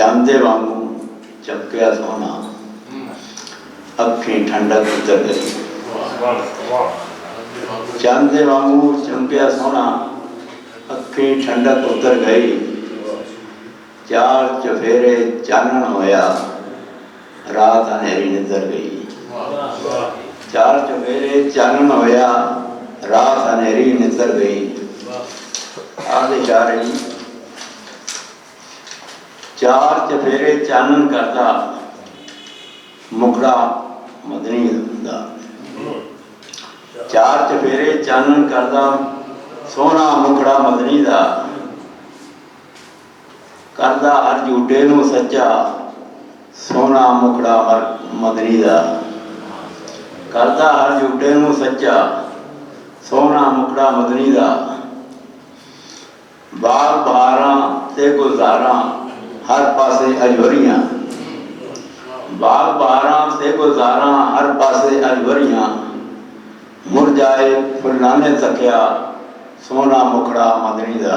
चांदे वांगू चमकिया सोना, अखी ठंडक उतर गई। चांदे वांगू चमकिया सोना, अखी ठंडक उतर गई। चार चफेरे चानन होया, रात अंधेरी नितर गई। चार चफेरे चानन होया, रात अंधेरी नितर गई। आगे जा रही। चार चफेरे चानन करता, मुखड़ा मदनी दा। चार चफेरे चानन करता, सोना मुखड़ा मदनी दा। करदा हर झूठे नूं सच्चा, सोना मुखड़ा मदनी दा। करदा हर झूठे नूं सच्चा, सोना मुखड़ा मदनी दा। बाग बहारां ते गुलजारां, हर पासे अजवरियां। बाग बहारां ते गुलजारां, हर पासे अजवरियां। मुरझाए फुल्लां ने तकिया, सोना मुखड़ा मदनी दा।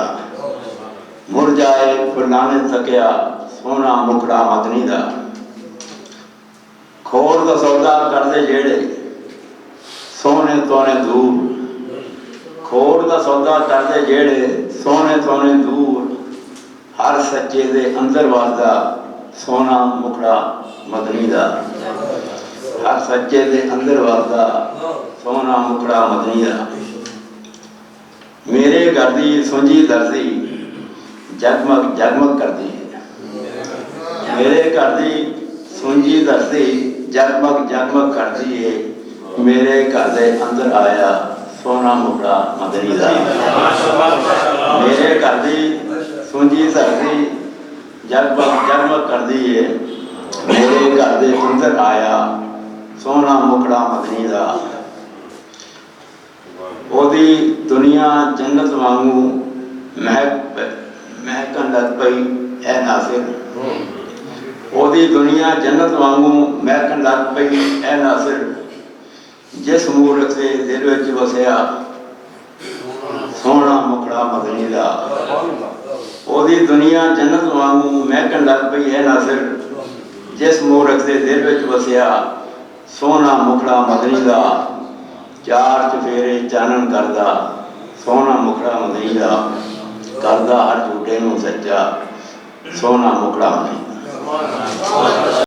मुरझाए फुल्लां ने तकिया, सोना मुखड़ा मदनी दा। खोड़ दा सौदा करदे जेड़े, सोने तोने दूर। खोड़ दा सौदा करदे जेड़े, सोने तोने दूर। हर सच्चे दे अंदर वसदा, सोना मुखड़ा मदनी दा। हर सच्चे दे अंदर वसदा, सोना मुखड़ा मदनी दा। मेरे घर दी सुंजी दर्जी, जगमग जगमग करदी है। मेरे घर दी सुंजी दर्जी, जगमग जगमग करदी है। मेरे घर दे अंदर आया, सोना मुखड़ा मदनी दा। मेरे घर दी सुंजी दर्जी, जगमग जगमग करदी है। मेरे घर दे अंदर आया, सोना मुखड़ा मदनी दा। ओदी दुनिया जन्नत वांगू महकन लग पई ऐ नासिर। ओदी दुनिया जन्नत वांगू महकन लग पई ऐ नासिर। जिस मूरत से दिल विच वसिया, सोना मुखड़ा मदनी दा। ओदी दुनिया जन्नत वांगू महकन लग पई ऐ नासिर। जिस मूरत से दिल विच वसिया, सोना मुखड़ा मदनी दा। चार चफेरे चानन करदा, सोना मुखड़ा मदनी दा। करदा हर झूठे नूं सच्चा, सोना मुखड़ा मदनी दा।